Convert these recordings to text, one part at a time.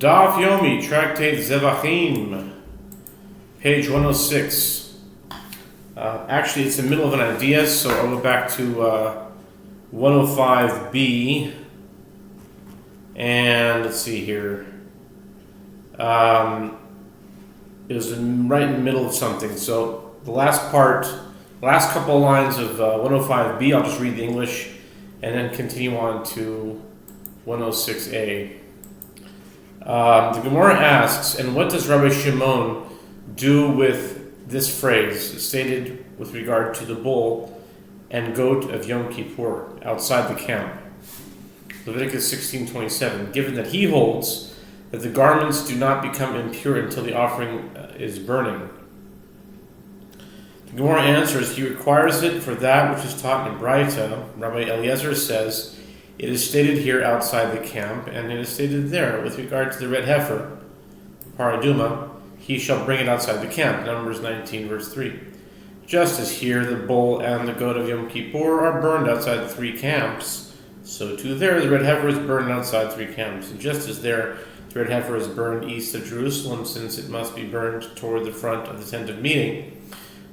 Daf Yomi, Tractate Zevachim, page 106. Actually, it's in the middle of an idea, so I'll go back to 105b. And let's see here. It was right in the middle of something. So the last couple of lines of 105b, I'll just read the English and then continue on to 106a. The Gemara asks, and what does Rabbi Shimon do with this phrase stated with regard to the bull and goat of Yom Kippur outside the camp? Leviticus 16:27. Given that he holds that the garments do not become impure until the offering is burning. The Gemara answers, he requires it for that which is taught in Braita. Rabbi Eliezer says, it is stated here outside the camp, and it is stated there with regard to the red heifer, paraduma, he shall bring it outside the camp, Numbers 19, verse 3. Just as here the bull and the goat of Yom Kippur are burned outside the three camps, so too there the red heifer is burned outside three camps. And just as there the red heifer is burned east of Jerusalem, since it must be burned toward the front of the tent of meeting,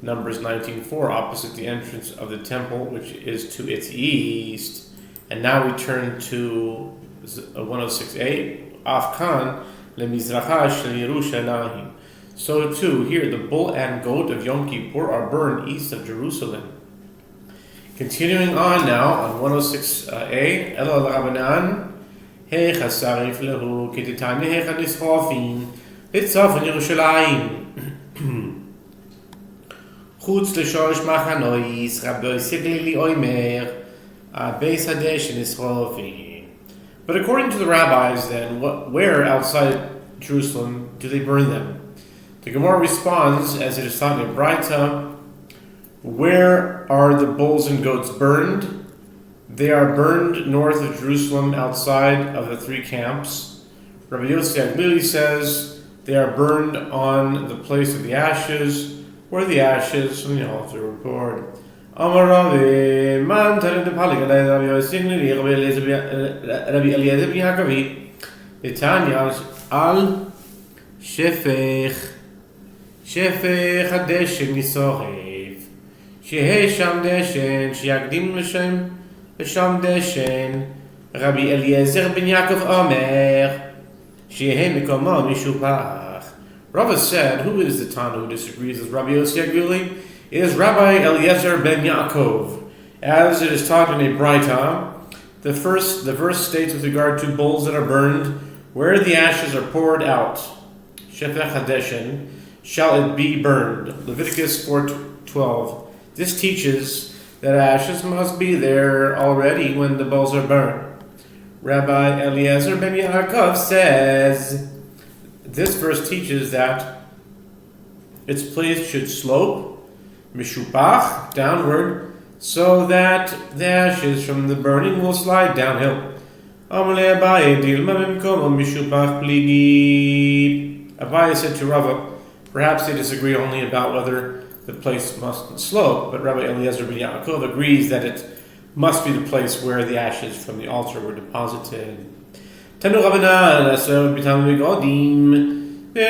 Numbers 19:4, opposite the entrance of the temple, which is to its east. And now we turn to 106a, Afkan lemizracha shel Yerushalayim. So too, here the bull and goat of Yom Kippur are burned east of Jerusalem. Continuing on now on 106a, Elo Rabanan, He chasarif lehu kititani hecha nischofin litzof in Yerushalayim. Chutz l'shorish machanois Rabbi Sigli oimer. But according to the rabbis, then, where outside Jerusalem do they burn them? The Gemara responds, as it is taught in Braita, where are the bulls and goats burned? They are burned north of Jerusalem, outside of the three camps. Rabbi Yehoshua says they are burned on the place of the ashes, where the ashes from the altar were poured. Amar Ravi, man telling the Palik, Rabbi Eliezer ben Yaakov, Netanya al Shefech Hadeshen Nisorev, Shehei Sham Deshen, Sheyagdim L'Sham Deshen, Rabbi Eliezer ben Yaakov Omer, Shehei Mikomo Mishupach. Rava said, who is the Tana who disagrees with Rabbi Yehoshua? It is Rabbi Eliezer ben Yaakov. As it is taught in a Braita, the verse states with regard to bulls that are burned, where the ashes are poured out, Shefech Hadeshen, shall it be burned. Leviticus 4:12. This teaches that ashes must be there already when the bulls are burned. Rabbi Eliezer ben Yaakov says, this verse teaches that its place should slope, Mishupach, downward, so that the ashes from the burning will slide downhill. Abaye said to Rava, perhaps they disagree only about whether the place must slope, but Rabbi Eliezer ben Yaakov agrees that it must be the place where the ashes from the altar were deposited. Tanu Rabbanan, asod b'tam v'godim, the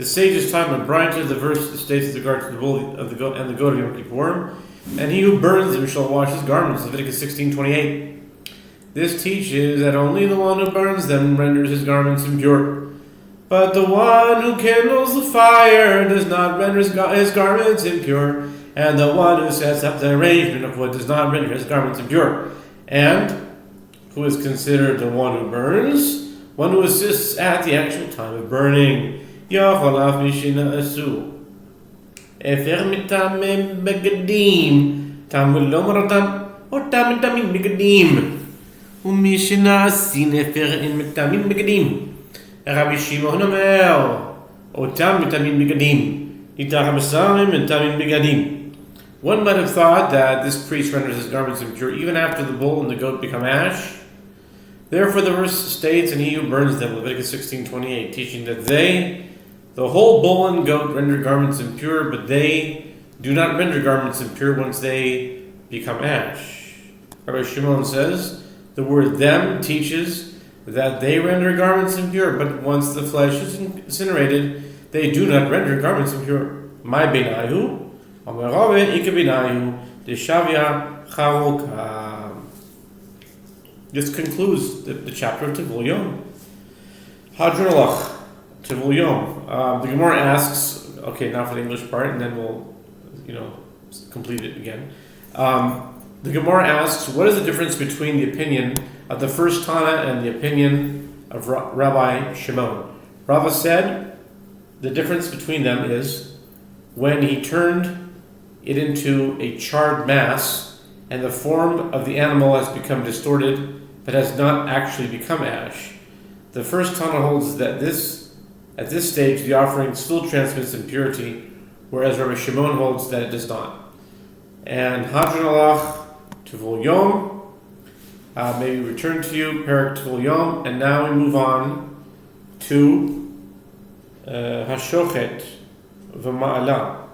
sages taught in Braita, the verse states with regard to the bull of the goat and the goat of Yom Kippur, and he who burns them shall wash his garments, Leviticus 16:28. This teaches that only the one who burns them renders his garments impure, but the one who kindles the fire does not render his garments impure, and the one who sets up the arrangement of wood does not render his garments impure. And who is considered the one who burns? One who assists at the actual time of burning. Yacholaf mishina asu. Efer mitamim begadim. Tamul lomaratam. Otam mitamim begadim. Umishina asin efer in mitamim begadim. Rabbi Shimon omer. Otam mitamim begadim. Itach masarim mitamim begadim. One might have thought that this priest renders his garments impure even after the bull and the goat become ash. Therefore the verse states, and he who burns them, Leviticus 16:28, teaching that the whole bull and goat, render garments impure, but they do not render garments impure once they become ash. Rabbi Shimon says, the word them teaches that they render garments impure, but once the flesh is incinerated, they do not render garments impure. My benayu, amarove ike benayu, deshavia charoka. This concludes the chapter of Tivul Yom. Hadron Alach, Tivul Yom. The Gemara asks, okay, now for the English part, and then we'll, complete it again. The Gemara asks, what is the difference between the opinion of the first Tana and the opinion of Rabbi Shimon? Rava said the difference between them is when he turned it into a charred mass and the form of the animal has become distorted but has not actually become ash. The first Tana holds that at this stage the offering still transmits impurity, whereas Rabbi Shimon holds that it does not. And Hadron Alach, Tivul Yom, maybe return to you, Perak Tivul Yom, and now we move on to Hashochet V'Ma'ala,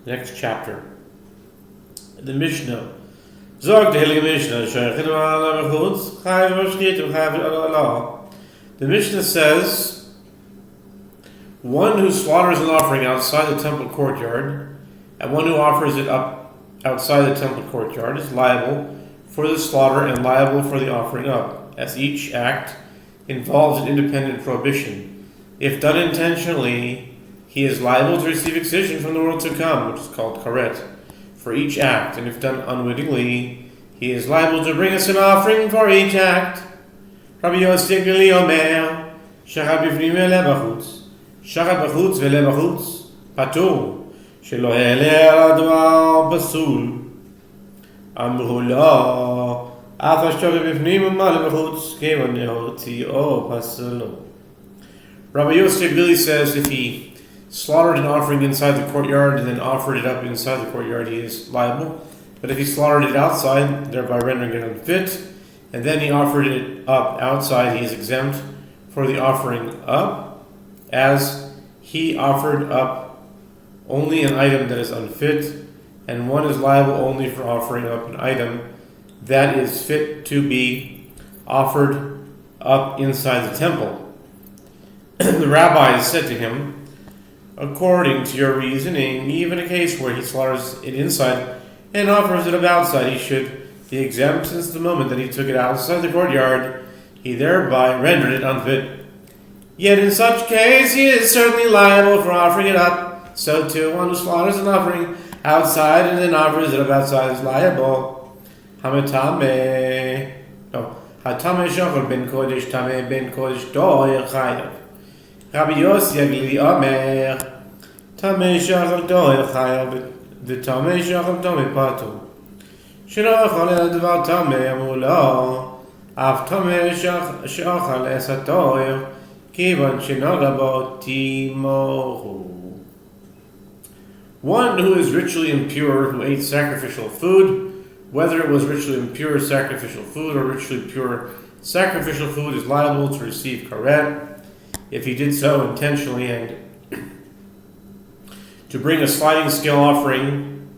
next chapter. The Mishnah. Zog the Heilige Mishnah, Shochet V'Ma'ala V'Chutz, Chai V'Shchit V'Chai V'Ala. The Mishnah says, one who slaughters an offering outside the temple courtyard and one who offers it up outside the temple courtyard is liable for the slaughter and liable for the offering up, as each act involves an independent prohibition. If done intentionally, he is liable to receive excision from the world to come, which is called karet, for each act, and if done unwittingly, he is liable to bring us an offering for each act. Rabbi Yosef Gili Omer, Shachat b'fnim ve'le b'chutz, Shachat b'chutz ve'le b'chutz, patur. שלא העלה על הדבר פסול. אמרו לו, אף השתוקק בפנים ומעלה בחוץ, כיוון להוציאו פסלו. Rabbi Yosef Gili says if he slaughtered an offering inside the courtyard and then offered it up inside the courtyard, he is liable. But if he slaughtered it outside, thereby rendering it unfit, and then he offered it up outside, he is exempt for the offering up, as he offered up only an item that is unfit, and one is liable only for offering up an item that is fit to be offered up inside the temple. The rabbi said to him, according to your reasoning, even a case where he slaughters it inside and offers it up outside, he should be exempt, since the moment that he took it outside the courtyard, he thereby rendered it unfit. Yet in such case, he is certainly liable for offering it up. So too, one who slaughters an offering outside and then offers it up outside is liable. Hatame shochel ben kodesh tameh ben kodesh doyer chayav. Rabbi Yossi Agli Omer, tameh shochel doyer chayav, v'tameh shochel tameh patur. Shelo yochel el advar tameh amru lo, af tameh shochel es hatoyer, kivan shenoga bo timoru. One who is ritually impure, who ate sacrificial food, whether it was ritually impure sacrificial food or ritually pure sacrificial food, is liable to receive karet if he did so intentionally and to bring a sliding scale offering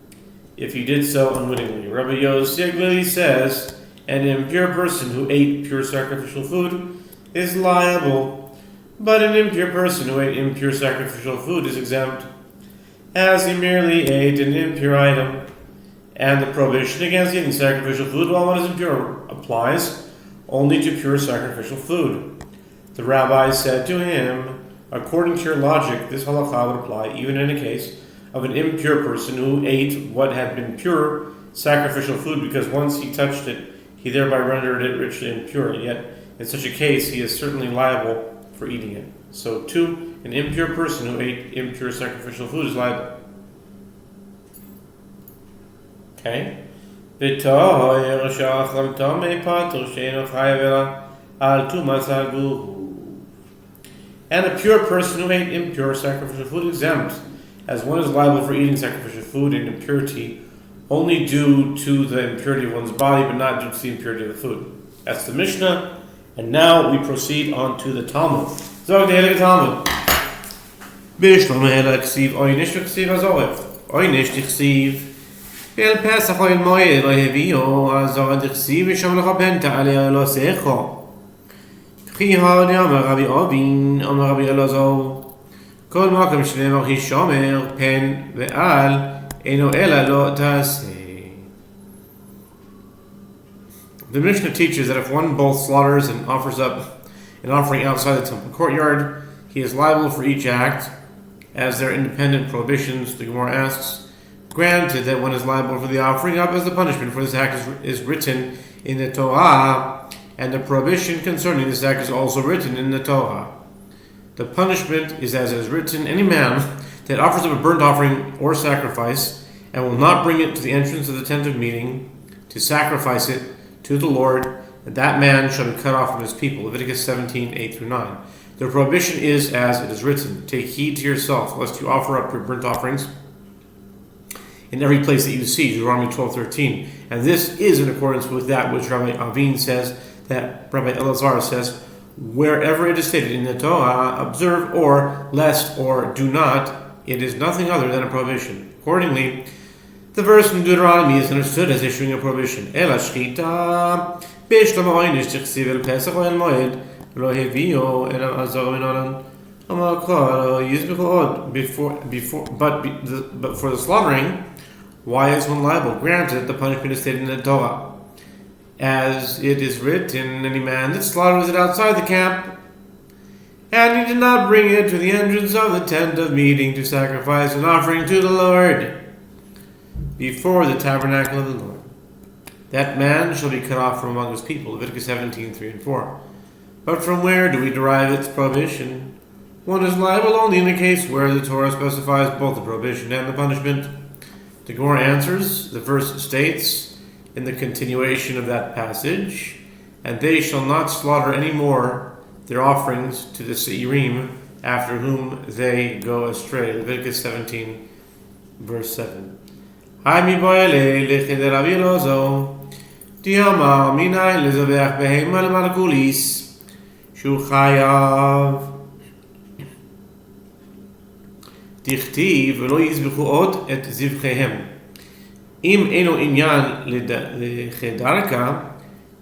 if he did so unwittingly. Rabbi Yosef Glili says, an impure person who ate pure sacrificial food is liable, but an impure person who ate impure sacrificial food is exempt, as he merely ate an impure item, and the prohibition against eating sacrificial food while one is impure applies only to pure sacrificial food. The rabbi said to him, according to your logic, this halakha would apply even in a case of an impure person who ate what had been pure sacrificial food, because once he touched it, he thereby rendered it ritually impure. Yet, in such a case, he is certainly liable for eating it. So, too, an impure person who ate impure sacrificial food is liable. Okay? And a pure person who ate impure sacrificial food is exempt, as one is liable for eating sacrificial food in impurity only due to the impurity of one's body, but not due to the impurity of the food. That's the Mishnah. And now we proceed on to the Talmud. Zog the Heilige Talmud. בשלום אלא כסיב אויניש וכסיב הזורף. אויניש תכסיב. ואל פסח אויל מועד לא הביאו, הזורף תכסיב ושם לך בן תעלה לא סכו. וכי הודי אמר רבי אובין, אמר רבי אלעזר, כל מקום שנאמר היא שומר, פן ועל, אינו אלא לא תעשה. The Mishnah teaches that if one both slaughters and offers up an offering outside the temple courtyard, he is liable for each act, as their independent prohibitions. The Gemara asks, granted that one is liable for the offering up as the punishment for this act is written in the Torah, and the prohibition concerning this act is also written in the Torah. The punishment is as it is written, any man that offers up a burnt offering or sacrifice and will not bring it to the entrance of the tent of meeting to sacrifice it to the Lord, that man shall be cut off from his people. Leviticus 17, 8-9. The prohibition is as it is written, take heed to yourself, lest you offer up your burnt offerings in every place that you see, Deuteronomy 12:13. And this is in accordance with that which Rabbi Avin says, that Rabbi Elazar says, wherever it is stated in the Torah, observe or lest or do not, it is nothing other than a prohibition. Accordingly, the verse in Deuteronomy is understood as issuing a prohibition. Ela shchita b'shlam ha'oinish tichsiv el pesach o el moed lo hevio el azar minaran amar kol yizbechu od but for the slaughtering, why is one liable? Granted, the punishment is stated in the Torah, as it is written, any man that slaughters it outside the camp, and he did not bring it to the entrance of the tent of meeting to sacrifice an offering to the Lord before the tabernacle of the Lord, that man shall be cut off from among his people. Leviticus 17, 3-4. But from where do we derive its prohibition? One is liable only in the case where the Torah specifies both the prohibition and the punishment. The Gemara answers, the verse states, in the continuation of that passage, and they shall not slaughter any more their offerings to the Seirim after whom they go astray. Leviticus 17, verse 7. Hai mi boile lechid Rabbi Elazar, diamar minai lezavech behema lemalkulis, shu chayav. Dichtiv velo yizbechu od et zivchehem. Im eno inyan lechedarka,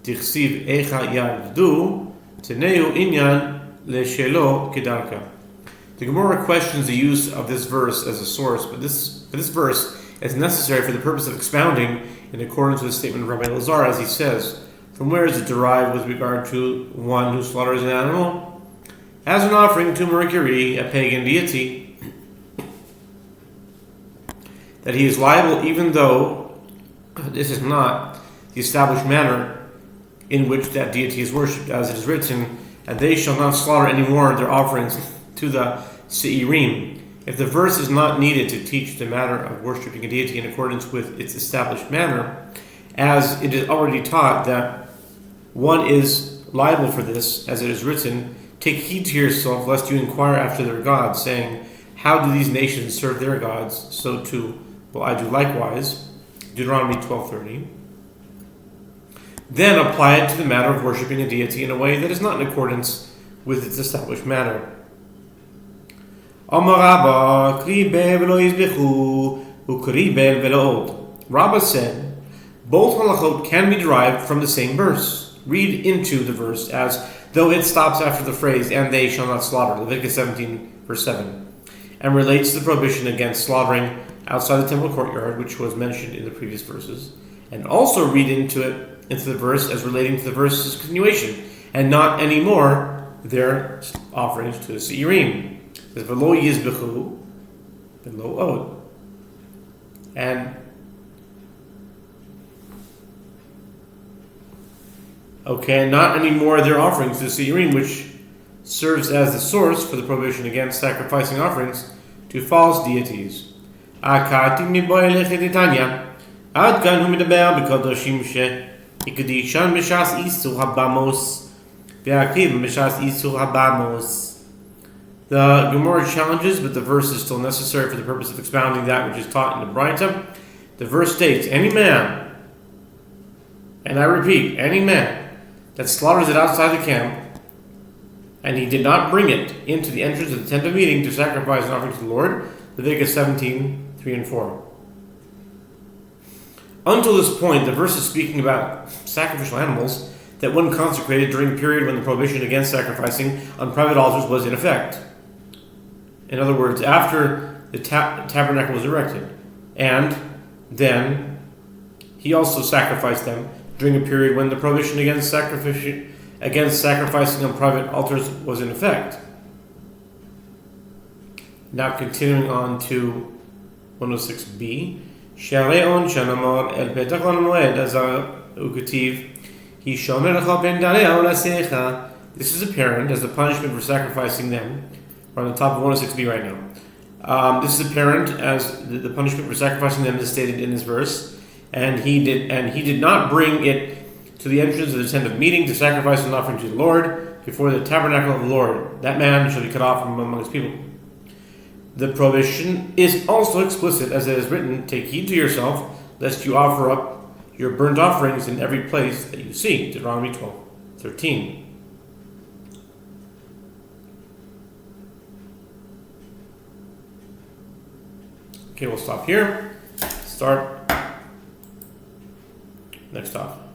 tichsiv echa yavdu, teneu inyan leshelo kedarka. The Gemara questions the use of this verse as a source, but this verse is necessary for the purpose of expounding in accordance with the statement of Rabbi Elazar, as he says, from where is it derived with regard to one who slaughters an animal as an offering to Mercury, a pagan deity, that he is liable even though this is not the established manner in which that deity is worshipped, as it is written, and they shall not slaughter any more their offerings to the Seirim. If the verse is not needed to teach the matter of worshipping a deity in accordance with its established manner, as it is already taught that one is liable for this, as it is written, take heed to yourself lest you inquire after their gods, saying, how do these nations serve their gods? So too will I do likewise. Deuteronomy 12:30. Then apply it to the matter of worshipping a deity in a way that is not in accordance with its established manner. Rabba said, both halachot can be derived from the same verse. Read into the verse as though it stops after the phrase, and they shall not slaughter, Leviticus 17, verse 7, and relates to the prohibition against slaughtering outside the temple courtyard, which was mentioned in the previous verses, and also read into the verse as relating to the verse's continuation, and not anymore their offerings to the Seirim. It says, V'lo yizbechu, v'lo od. And not anymore their offerings to the Seirim, which serves as the source for the prohibition against sacrificing offerings to false deities. Akati miboy lechetitanya. Ad kan hu medaber b'kadoshim she'ikadishan b'shas isur habamos v'akiv b'shas isur habamos. The Gemara challenges, but the verse is still necessary for the purpose of expounding that which is taught in the Braita. The verse states, any man, and I repeat, any man that slaughters it outside the camp, and he did not bring it into the entrance of the tent of meeting to sacrifice an offering to the Lord. Leviticus 17:3 and 4. Until this point, the verse is speaking about sacrificial animals that one consecrated during the period when the prohibition against sacrificing on private altars was in effect. In other words, after the tabernacle was erected. And then he also sacrificed them during a period when the prohibition against sacrificing on private altars was in effect. Now continuing on to 106b. שהרי שנאמר אל פתח המועד הזה וכתיב כי שומר לך בין דליה ולעשיך. This is apparent as the punishment for sacrificing them. We're on the top of 106b right now. This is apparent as the punishment for sacrificing them is stated in this verse, and he did not bring it to the entrance of the tent of meeting to sacrifice an offering to the Lord before the tabernacle of the Lord. That man shall be cut off from among his people. The prohibition is also explicit, as it is written, "Take heed to yourself, lest you offer up your burnt offerings in every place that you see." Deuteronomy 12:13. Okay, we'll stop here. Start next off.